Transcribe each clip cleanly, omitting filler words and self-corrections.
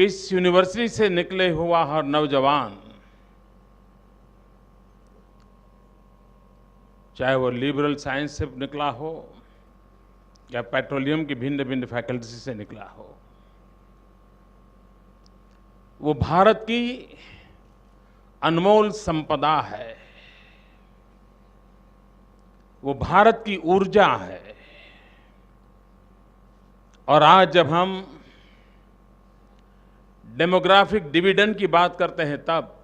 इस यूनिवर्सिटी से निकले हुआ हर नौजवान, चाहे वो लिबरल साइंस से निकला हो या पेट्रोलियम की भिन्न भिन्न फैकल्टी से निकला हो, वो भारत की अनमोल संपदा है, वो भारत की ऊर्जा है। और आज जब हम डेमोग्राफिक डिविडेंड की बात करते हैं, तब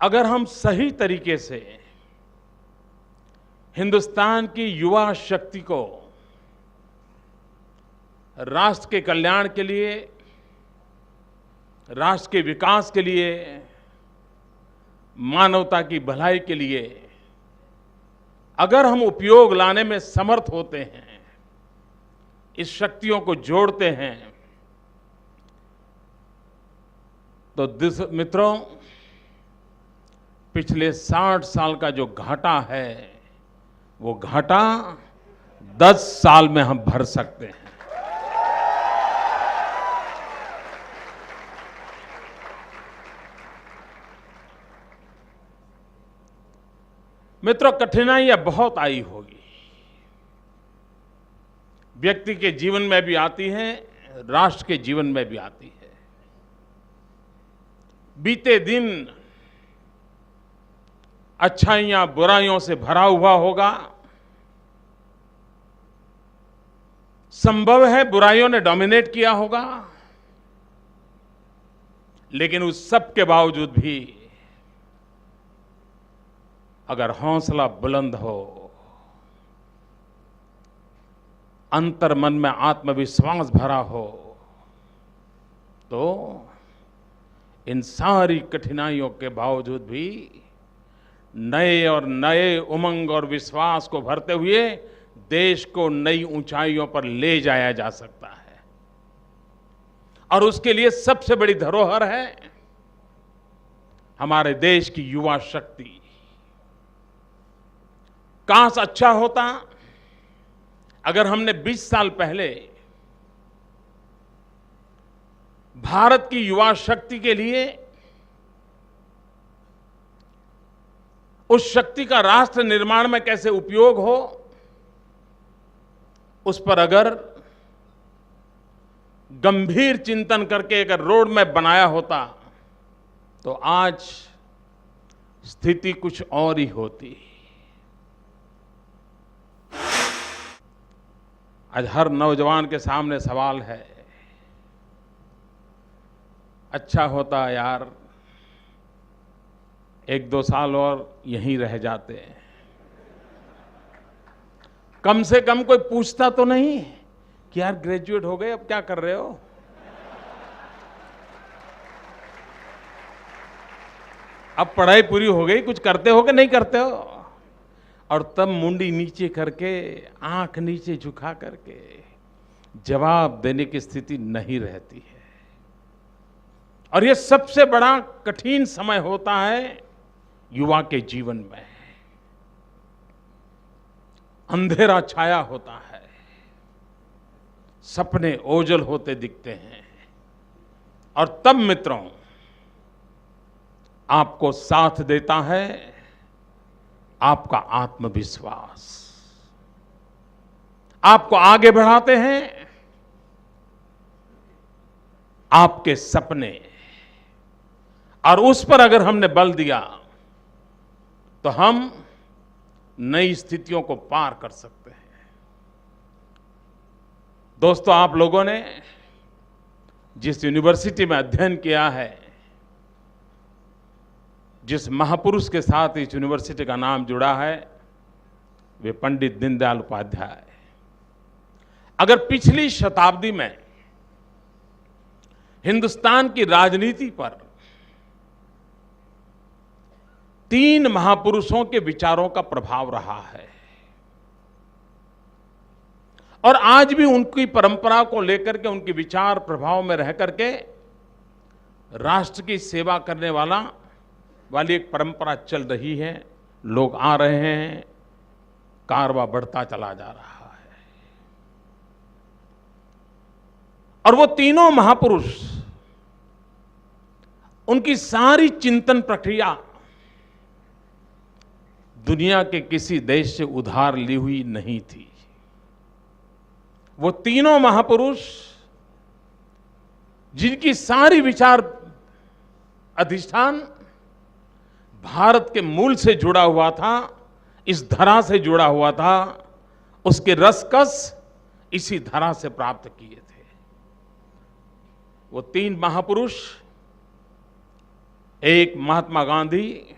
अगर हम सही तरीके से हिंदुस्तान की युवा शक्ति को राष्ट्र के कल्याण के लिए, राष्ट्र के विकास के लिए, मानवता की भलाई के लिए अगर हम उपयोग लाने में समर्थ होते हैं, इस शक्तियों को जोड़ते हैं, तो मित्रों, पिछले 60 साल का जो घाटा है, वो घाटा 10 साल में हम भर सकते हैं। मित्रों, कठिनाइयां बहुत आई होगी, व्यक्ति के जीवन में भी आती हैं, राष्ट्र के जीवन में भी आती है। बीते दिन अच्छाइयां बुराइयों से भरा हुआ होगा। संभव है बुराइयों ने डोमिनेट किया होगा, लेकिन उस सब के बावजूद भी अगर हौसला बुलंद हो, अंतर मन में आत्मविश्वास भरा हो, तो इन सारी कठिनाइयों के बावजूद भी नए और नए उमंग और विश्वास को भरते हुए देश को नई ऊंचाइयों पर ले जाया जा सकता है। और उसके लिए सबसे बड़ी धरोहर है हमारे देश की युवा शक्ति। काश अच्छा होता अगर हमने 20 साल पहले भारत की युवा शक्ति के लिए, उस शक्ति का राष्ट्र निर्माण में कैसे उपयोग हो, उस पर अगर गंभीर चिंतन करके अगर रोड मैप बनाया होता, तो आज स्थिति कुछ और ही होती। आज हर नौजवान के सामने सवाल है, अच्छा होता यार 1-2 साल और यहीं रह जाते, कम से कम कोई पूछता तो नहीं कि यार ग्रेजुएट हो गए, अब क्या कर रहे हो। अब पढ़ाई पूरी हो गई, कुछ करते हो कि नहीं करते हो। और तब मुंडी नीचे करके, आंख नीचे झुका करके जवाब देने की स्थिति नहीं रहती है। और ये सबसे बड़ा कठिन समय होता है युवा के जीवन में। अंधेरा छाया होता है, सपने ओझल होते दिखते हैं। और तब मित्रों, आपको साथ देता है आपका आत्मविश्वास। आपको आगे बढ़ाते हैं आपके सपने। और उस पर अगर हमने बल दिया, तो हम नई स्थितियों को पार कर सकते हैं। दोस्तों, आप लोगों ने जिस यूनिवर्सिटी में अध्ययन किया है, जिस महापुरुष के साथ इस यूनिवर्सिटी का नाम जुड़ा है, वे पंडित दीनदयाल उपाध्याय। अगर पिछली शताब्दी में हिंदुस्तान की राजनीति पर 3 महापुरुषों के विचारों का प्रभाव रहा है, और आज भी उनकी परंपरा को लेकर के, उनके विचार प्रभाव में रह करके राष्ट्र की सेवा करने वाली एक परंपरा चल रही है। लोग आ रहे हैं, कारवां बढ़ता चला जा रहा है। और वो तीनों महापुरुष, उनकी सारी चिंतन प्रक्रिया दुनिया के किसी देश से उधार ली हुई नहीं थी। वो तीनों महापुरुष जिनकी सारी विचार अधिष्ठान भारत के मूल से जुड़ा हुआ था, इस धरा से जुड़ा हुआ था, उसके रसकस इसी धरा से प्राप्त किए थे। वो तीन महापुरुष, एक महात्मा गांधी,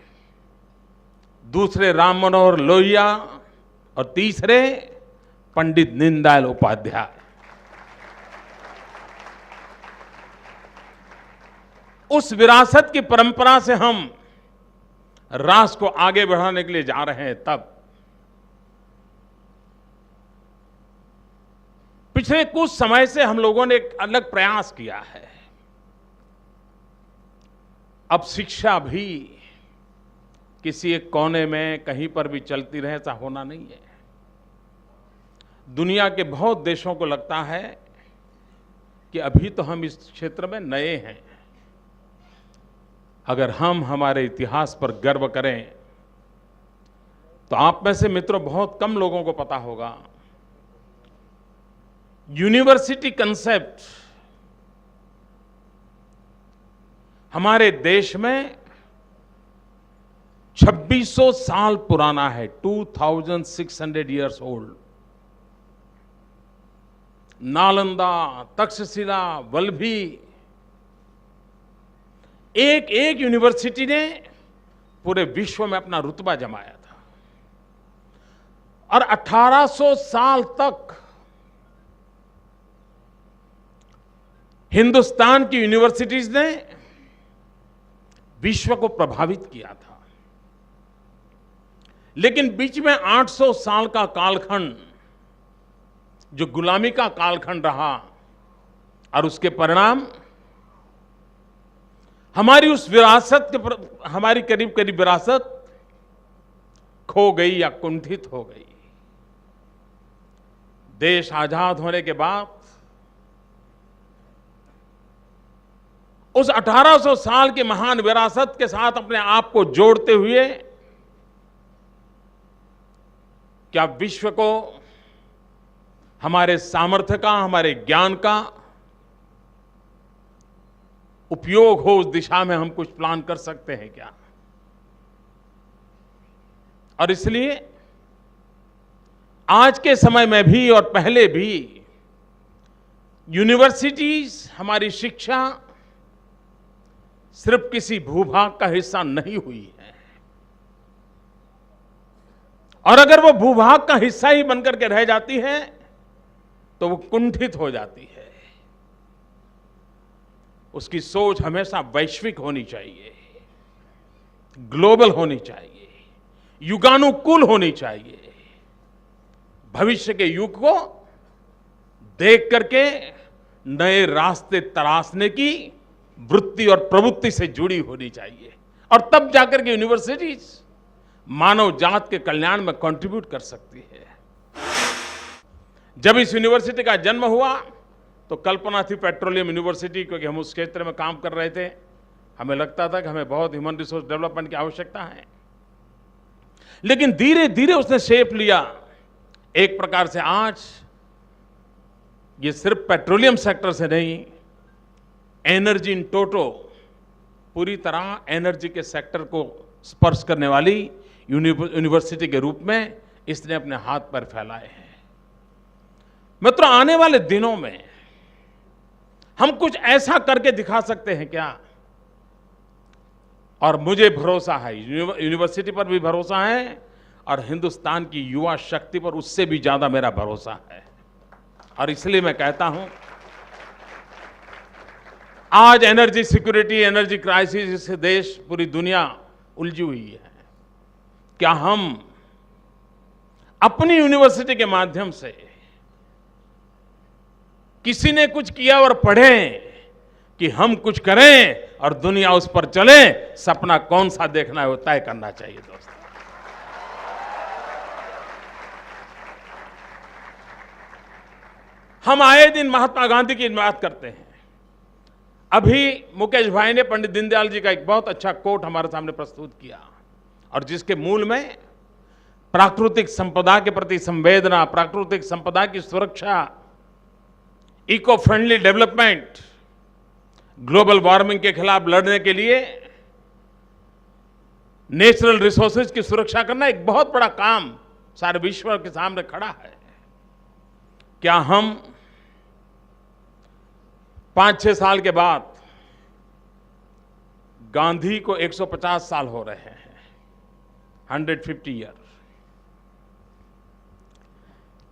दूसरे राम मनोहर लोहिया और तीसरे पंडित दीनदयाल उपाध्याय। उस विरासत की परंपरा से हम राष्ट्र को आगे बढ़ाने के लिए जा रहे हैं। तब पिछले कुछ समय से हम लोगों ने एक अलग प्रयास किया है। अब शिक्षा भी किसी एक कोने में कहीं पर भी चलती रहे, ऐसा होना नहीं है। दुनिया के बहुत देशों को लगता है कि अभी तो हम इस क्षेत्र में नए हैं। अगर हम हमारे इतिहास पर गर्व करें तो आप में से मित्रों बहुत कम लोगों को पता होगा, यूनिवर्सिटी कंसेप्ट हमारे देश में 2600 साल पुराना है, 2600 years old। नालंदा, तक्षशिला, वल्लभी, एक एक यूनिवर्सिटी ने पूरे विश्व में अपना रुतबा जमाया था। और 1800 साल तक हिंदुस्तान की यूनिवर्सिटीज ने विश्व को प्रभावित किया था। लेकिन बीच में 800 साल का कालखंड जो गुलामी का कालखंड रहा, और उसके परिणाम हमारी उस विरासत के, हमारी करीब करीब विरासत खो गई या कुंठित हो गई। देश आजाद होने के बाद उस 1800 साल की महान विरासत के साथ अपने आप को जोड़ते हुए क्या विश्व को हमारे सामर्थ्य का, हमारे ज्ञान का उपयोग हो, उस दिशा में हम कुछ प्लान कर सकते हैं क्या? और इसलिए आज के समय में भी और पहले भी यूनिवर्सिटीज, हमारी शिक्षा सिर्फ किसी भूभाग का हिस्सा नहीं हुई है। और अगर वो भूभाग का हिस्सा ही बनकर के रह जाती है तो वो कुंठित हो जाती है। उसकी सोच हमेशा वैश्विक होनी चाहिए, ग्लोबल होनी चाहिए, युगानुकूल होनी चाहिए। भविष्य के युग को देख करके नए रास्ते तलाशने की वृत्ति और प्रवृत्ति से जुड़ी होनी चाहिए। और तब जाकर के यूनिवर्सिटीज मानव जात के कल्याण में कंट्रीब्यूट कर सकती है। जब इस यूनिवर्सिटी का जन्म हुआ तो कल्पना थी पेट्रोलियम यूनिवर्सिटी, क्योंकि हम उस क्षेत्र में काम कर रहे थे। हमें लगता था कि हमें बहुत ह्यूमन रिसोर्स डेवलपमेंट की आवश्यकता है। लेकिन धीरे धीरे उसने शेप लिया। एक प्रकार से आज ये सिर्फ पेट्रोलियम सेक्टर से नहीं, एनर्जी इन टोटो, पूरी तरह एनर्जी के सेक्टर को स्पर्श करने वाली यूनिवर्सिटी के रूप में इसने अपने हाथ पैर फैलाए हैं। मित्रों, आने वाले दिनों में हम कुछ ऐसा करके दिखा सकते हैं क्या? और मुझे भरोसा है, यूनिवर्सिटी पर भी भरोसा है और हिंदुस्तान की युवा शक्ति पर उससे भी ज्यादा मेरा भरोसा है। और इसलिए मैं कहता हूं, आज एनर्जी सिक्योरिटी, एनर्जी क्राइसिस से देश, पूरी दुनिया उलझी हुई है। क्या हम अपनी यूनिवर्सिटी के माध्यम से किसी ने कुछ किया और पढ़ें कि हम कुछ करें और दुनिया उस पर चले? सपना कौन सा देखना है वो तय करना चाहिए दोस्तों। हम आए दिन महात्मा गांधी की बात करते हैं। अभी मुकेश भाई ने पंडित दीनदयाल जी का एक बहुत अच्छा कोट हमारे सामने प्रस्तुत किया, और जिसके मूल में प्राकृतिक संपदा के प्रति संवेदना, प्राकृतिक संपदा की सुरक्षा, eco friendly development, global warming के खिलाफ लड़ने के लिए नेचुरल रिसोर्सेज की सुरक्षा करना एक बहुत बड़ा काम सारे विश्व के सामने खड़ा है। क्या हम 5-6 साल के बाद, गांधी को 150 साल हो रहे हैं, 150 ईयर,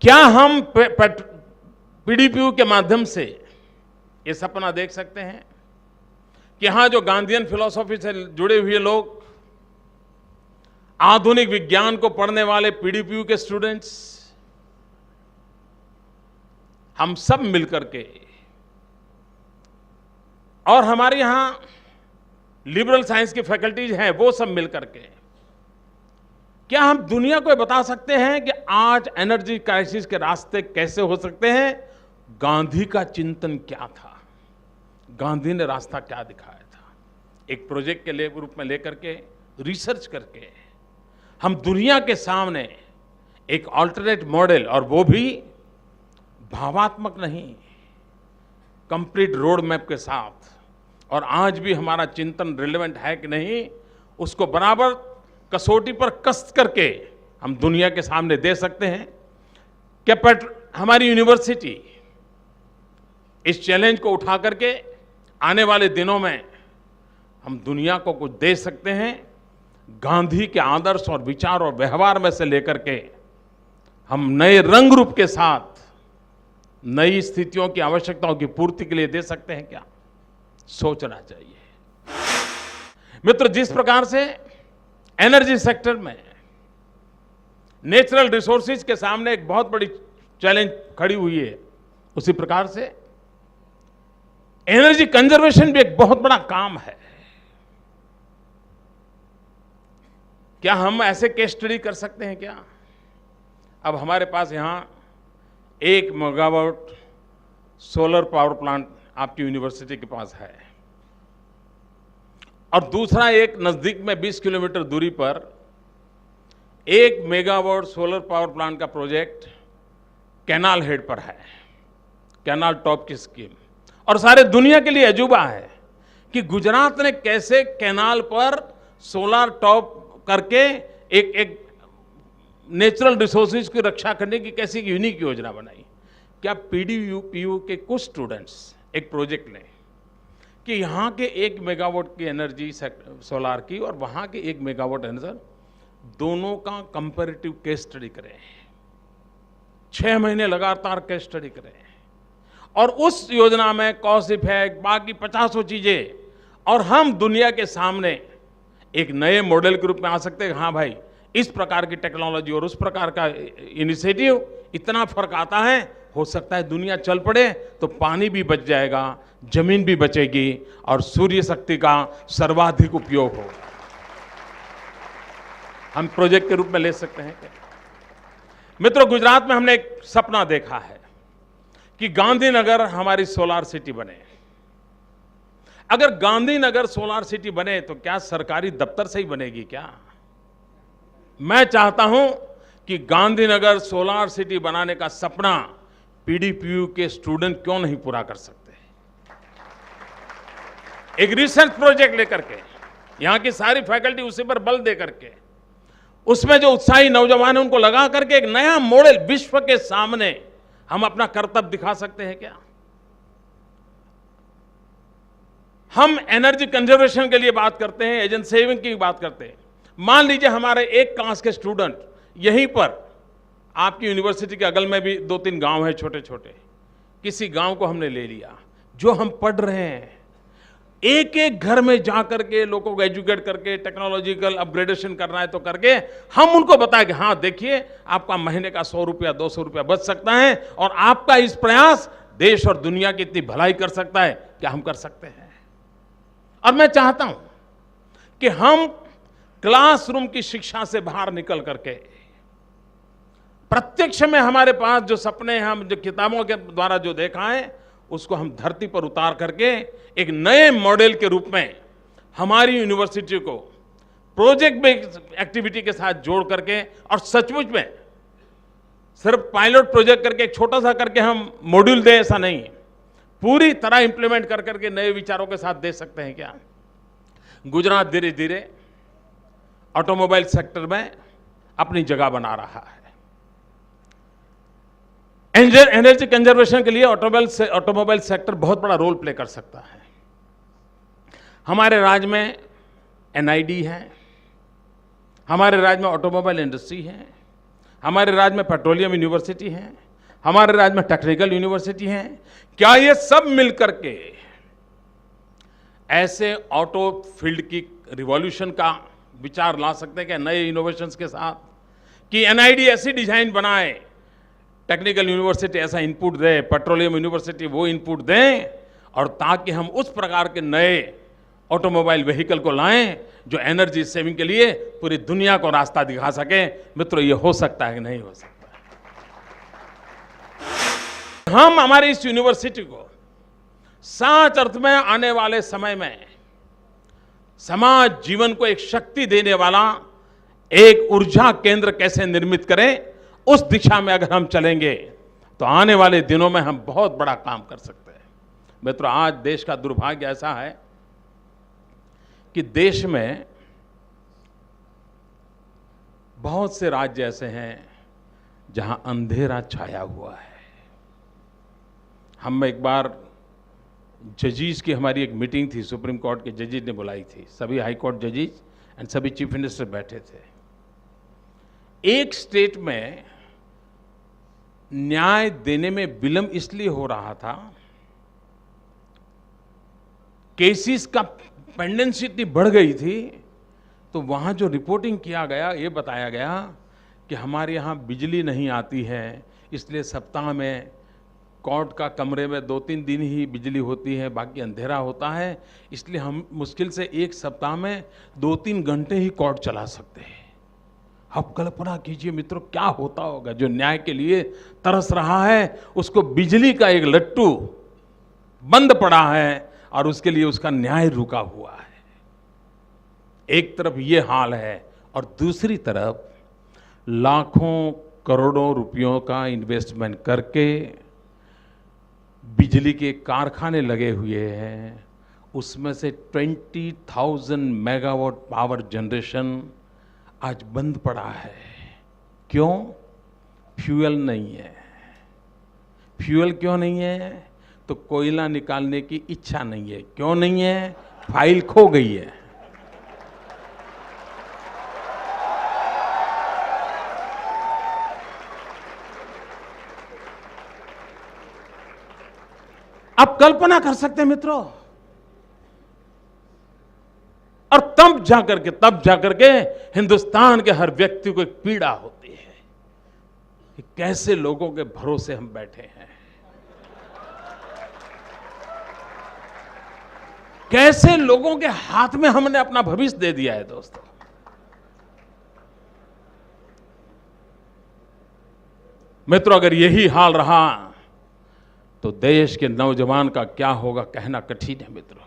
क्या हम पीडीपीयू के माध्यम से ये सपना देख सकते हैं कि यहां जो गांधीयन फिलॉसफी से जुड़े हुए लोग, आधुनिक विज्ञान को पढ़ने वाले पीडीपीयू के स्टूडेंट्स, हम सब मिलकर के, और हमारे यहां लिबरल साइंस की फैकल्टीज हैं, वो सब मिलकर के, क्या हम दुनिया को बता सकते हैं कि आज एनर्जी क्राइसिस के रास्ते कैसे हो सकते हैं? गांधी का चिंतन क्या था, गांधी ने रास्ता क्या दिखाया था? एक प्रोजेक्ट के रूप में लेकर के, रिसर्च करके हम दुनिया के सामने एक अल्टरनेट मॉडल, और वो भी भावात्मक नहीं, कंप्लीट रोड मैप के साथ, और आज भी हमारा चिंतन रिलेवेंट है कि नहीं, उसको बराबर कसौटी पर कस करके हम दुनिया के सामने दे सकते हैं। क्या हमारी यूनिवर्सिटी इस चैलेंज को उठा करके आने वाले दिनों में हम दुनिया को कुछ दे सकते हैं? गांधी के आदर्श और विचार और व्यवहार में से लेकर के हम नए रंग रूप के साथ नई स्थितियों की आवश्यकताओं की पूर्ति के लिए दे सकते हैं क्या? सोचना चाहिए। मित्र, जिस प्रकार से एनर्जी सेक्टर में नेचुरल रिसोर्सेज के सामने एक बहुत बड़ी चैलेंज खड़ी हुई है, उसी प्रकार से एनर्जी कंजर्वेशन भी एक बहुत बड़ा काम है। क्या हम ऐसे केस स्टडी कर सकते हैं क्या? अब हमारे पास यहां 1 मेगावाट सोलर पावर प्लांट आपकी यूनिवर्सिटी के पास है, और दूसरा एक नजदीक में 20 किलोमीटर दूरी पर 1 मेगावाट सोलर पावर प्लांट का प्रोजेक्ट कैनाल हेड पर है, कैनाल टॉप की स्कीम, और सारे दुनिया के लिए अजूबा है कि गुजरात ने कैसे कैनाल पर सोलर टॉप करके एक नेचुरल रिसोर्सेज की रक्षा करने की कैसी यूनिक योजना बनाई। क्या पीडीपीयू के कुछ स्टूडेंट्स एक प्रोजेक्ट लें कि यहाँ के 1 मेगावाट की एनर्जी सोलार की और वहाँ के 1 मेगावाट एनर्जी, दोनों का कंपैरेटिव केस स्टडी करें, 6 महीने लगातार केस स्टडी करें, और उस योजना में कॉस्ट इफेक्ट, बाकी 50 चीजें, और हम दुनिया के सामने एक नए मॉडल के रूप में आ सकते हैं। हाँ भाई, इस प्रकार की टेक्नोलॉजी और उस प्रकार का इनिशिएटिव, इतना फर्क आता है, हो सकता है दुनिया चल पड़े तो पानी भी बच जाएगा, जमीन भी बचेगी, और सूर्य शक्ति का सर्वाधिक उपयोग होगा। हम प्रोजेक्ट के रूप में ले सकते हैं क्या? मित्रों, गुजरात में हमने एक सपना देखा है कि गांधीनगर हमारी सोलार सिटी बने। अगर गांधीनगर सोलार सिटी बने तो क्या सरकारी दफ्तर से ही बनेगी क्या? मैं चाहता हूं कि गांधीनगर सोलार सिटी बनाने का सपना पीडीपीयू के स्टूडेंट क्यों नहीं पूरा कर सकते? एक रिसर्च प्रोजेक्ट लेकर के, यहां की सारी फैकल्टी उसी पर बल दे करके, उसमें जो उत्साही नौजवान है उनको लगा करके एक नया मॉडल विश्व के सामने हम अपना कर्तव्य दिखा सकते हैं क्या? हम एनर्जी कंजर्वेशन के लिए बात करते हैं, एजेंट सेविंग की बात करते हैं। मान लीजिए हमारे एक क्लास के स्टूडेंट यहीं पर, आपकी यूनिवर्सिटी के अगल में भी 2-3 गांव हैं छोटे छोटे, किसी गांव को हमने ले लिया, जो हम पढ़ रहे हैं, एक एक घर में जाकर के लोगों को एजुकेट करके टेक्नोलॉजिकल अपग्रेडेशन करना है तो करके हम उनको बताएं कि हाँ देखिए, आपका महीने का 100 रुपया 200 रुपया बच सकता है, और आपका इस प्रयास देश और दुनिया की इतनी भलाई कर सकता है। क्या हम कर सकते हैं? और मैं चाहता हूं कि हम क्लासरूम की शिक्षा से बाहर निकल करके प्रत्यक्ष में हमारे पास जो सपने हैं, हम जो किताबों के द्वारा जो देखा है, उसको हम धरती पर उतार करके एक नए मॉडल के रूप में हमारी यूनिवर्सिटी को प्रोजेक्ट बेस्ड एक्टिविटी के साथ जोड़ करके, और सचमुच में सिर्फ पायलट प्रोजेक्ट करके एक छोटा सा करके हम मॉड्यूल दें ऐसा नहीं, पूरी तरह इंप्लीमेंट कर करके नए विचारों के साथ दे सकते हैं क्या। गुजरात धीरे धीरे ऑटोमोबाइल सेक्टर में अपनी जगह बना रहा है। एनर्जी कंजर्वेशन के लिए ऑटोमोबाइल सेक्टर बहुत बड़ा रोल प्ले कर सकता है। हमारे राज्य में एनआईडी है, हमारे राज्य में ऑटोमोबाइल इंडस्ट्री है, हमारे राज्य में पेट्रोलियम यूनिवर्सिटी है, हमारे राज्य में टेक्निकल यूनिवर्सिटी है। क्या ये सब मिलकर के ऐसे ऑटो फील्ड की रिवॉल्यूशन का विचार ला सकते हैं क्या नए इनोवेशंस के साथ, कि एनआईडी ऐसी डिजाइन बनाए, टेक्निकल यूनिवर्सिटी ऐसा इनपुट दे, पेट्रोलियम यूनिवर्सिटी वो इनपुट दें, और ताकि हम उस प्रकार के नए ऑटोमोबाइल व्हीकल को लाएं जो एनर्जी सेविंग के लिए पूरी दुनिया को रास्ता दिखा सके। मित्रों, ये हो सकता है कि नहीं हो सकता है। हम हमारी इस यूनिवर्सिटी को सच अर्थ में आने वाले समय में समाज जीवन को एक शक्ति देने वाला एक ऊर्जा केंद्र कैसे निर्मित करें, उस दिशा में अगर हम चलेंगे तो आने वाले दिनों में हम बहुत बड़ा काम कर सकते हैं। मित्रों, आज देश का दुर्भाग्य ऐसा है कि देश में बहुत से राज्य ऐसे हैं जहां अंधेरा छाया हुआ है। हम एक बार जजेस की हमारी एक मीटिंग थी, सुप्रीम कोर्ट के जजेस ने बुलाई थी, सभी हाई कोर्ट जजेस एंड सभी चीफ मिनिस्टर बैठे थे। एक स्टेट में न्याय देने में विलंब इसलिए हो रहा था, केसेस का पेंडेंसी इतनी बढ़ गई थी, तो वहाँ जो रिपोर्टिंग किया गया, ये बताया गया कि हमारे यहाँ बिजली नहीं आती है, इसलिए सप्ताह में कोर्ट का कमरे में 2-3 दिन ही बिजली होती है, बाकी अंधेरा होता है, इसलिए हम मुश्किल से एक सप्ताह में 2-3 घंटे ही कोर्ट चला सकते हैं। अब कल्पना कीजिए मित्रों, क्या होता होगा जो न्याय के लिए तरस रहा है, उसको बिजली का एक लट्टू बंद पड़ा है और उसके लिए उसका न्याय रुका हुआ है। एक तरफ ये हाल है और दूसरी तरफ लाखों करोड़ों रुपयों का इन्वेस्टमेंट करके बिजली के कारखाने लगे हुए हैं, उसमें से 20,000 मेगावाट पावर जनरेशन आज बंद पड़ा है। क्यों? फ्यूल नहीं है। फ्यूल क्यों नहीं है? तो कोयला निकालने की इच्छा नहीं है। क्यों नहीं है? फाइल खो गई है। आप कल्पना कर सकते हैं मित्रों, और तब जाकर के हिंदुस्तान के हर व्यक्ति को एक पीड़ा होती है कि कैसे लोगों के भरोसे हम बैठे हैं, कैसे लोगों के हाथ में हमने अपना भविष्य दे दिया है। दोस्तों, मित्रों, अगर यही हाल रहा तो देश के नौजवान का क्या होगा कहना कठिन है। मित्रों,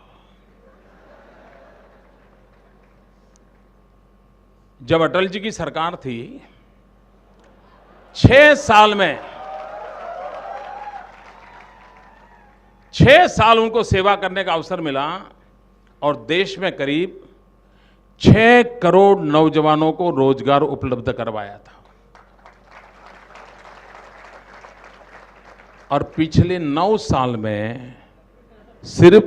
जब अटल जी की सरकार थी, 6 साल उनको सेवा करने का अवसर मिला और देश में करीब 6 करोड़ नौजवानों को रोजगार उपलब्ध करवाया था। और पिछले 9 साल में सिर्फ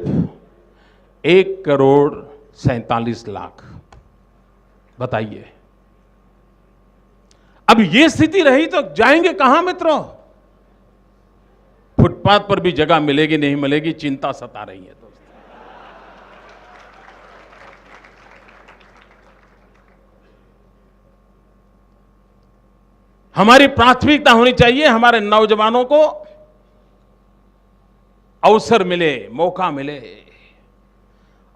1,47,00,000। बताइए, अब ये स्थिति रही तो जाएंगे कहां मित्रों? फुटपाथ पर भी जगह मिलेगी नहीं मिलेगी, चिंता सता रही है। दोस्तों, हमारी प्राथमिकता होनी चाहिए हमारे नौजवानों को अवसर मिले, मौका मिले।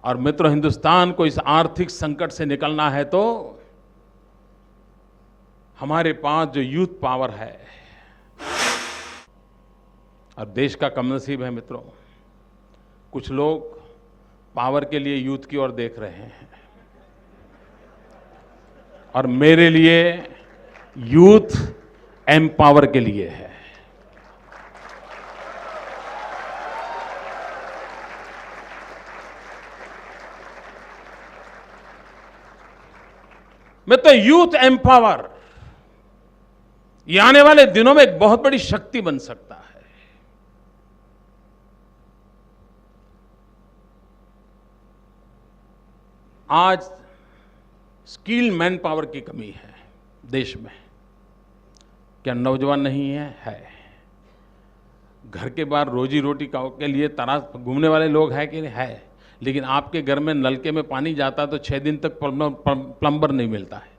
और मित्रों, हिंदुस्तान को इस आर्थिक संकट से निकलना है तो हमारे पास जो यूथ पावर है, और देश का कमनसीब है मित्रों, कुछ लोग पावर के लिए यूथ की ओर देख रहे हैं और मेरे लिए यूथ एम्पावर के लिए है। मैं तो यूथ एम्पावर ये आने वाले दिनों में एक बहुत बड़ी शक्ति बन सकता है। आज स्किल मैन पावर की कमी है देश में। क्या नौजवान नहीं है? घर के बाहर रोजी रोटी के लिए तलाश घूमने वाले लोग हैं कि नहीं? है। लेकिन आपके घर में नलके में पानी जाता है तो 6 दिन तक प्लम्बर नहीं मिलता है।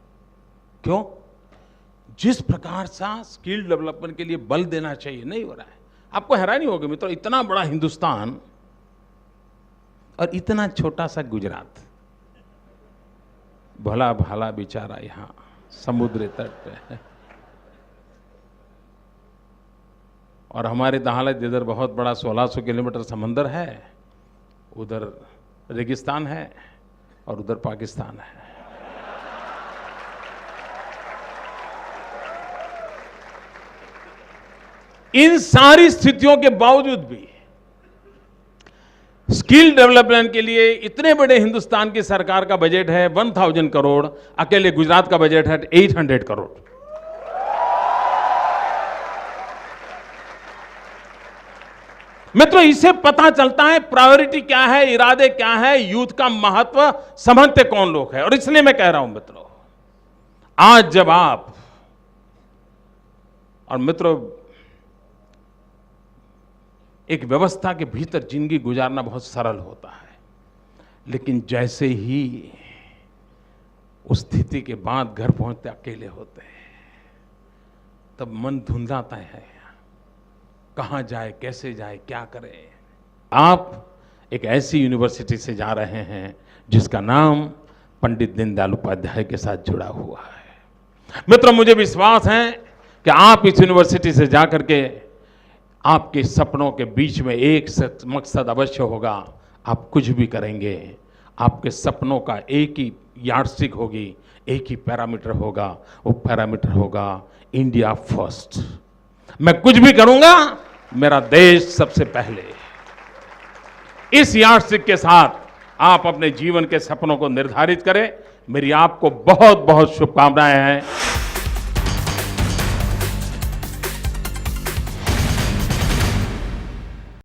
क्यों? जिस प्रकार से स्किल डेवलपमेंट के लिए बल देना चाहिए नहीं हो रहा है। आपको हैरानी होगी मित्रों, इतना बड़ा हिंदुस्तान और इतना छोटा सा गुजरात, भला भाला बेचारा यहाँ समुद्र तट पे है, और हमारे दहाड़ जिधर बहुत बड़ा 1600 किलोमीटर समंदर है, उधर रेगिस्तान है और उधर पाकिस्तान है। इन सारी स्थितियों के बावजूद भी स्किल डेवलपमेंट के लिए इतने बड़े हिंदुस्तान की सरकार का बजट है 1000 करोड़, अकेले गुजरात का बजट है 800 करोड़। मित्रों, इससे पता चलता है प्रायोरिटी क्या है, इरादे क्या है, यूथ का महत्व समझते कौन लोग हैं। और इसलिए मैं कह रहा हूं मित्रों, आज जब आप और मित्रों एक व्यवस्था के भीतर जिंदगी गुजारना बहुत सरल होता है, लेकिन जैसे ही उस स्थिति के बाद घर पहुंचते अकेले होते हैं, तब मन धुंधाता है, कहां जाए, कैसे जाए, क्या करें। आप एक ऐसी यूनिवर्सिटी से जा रहे हैं जिसका नाम पंडित दीनदयाल उपाध्याय के साथ जुड़ा हुआ है। मित्रों, मुझे विश्वास है कि आप इस यूनिवर्सिटी से जाकर के आपके सपनों के बीच में एक मकसद अवश्य होगा, आप कुछ भी करेंगे, आपके सपनों का एक ही यार्डस्टिक होगी, एक ही पैरामीटर होगा, वो पैरामीटर होगा इंडिया फर्स्ट। मैं कुछ भी करूंगा, मेरा देश सबसे पहले। इस यार्डस्टिक के साथ आप अपने जीवन के सपनों को निर्धारित करें। मेरी आपको बहुत बहुत शुभकामनाएं हैं।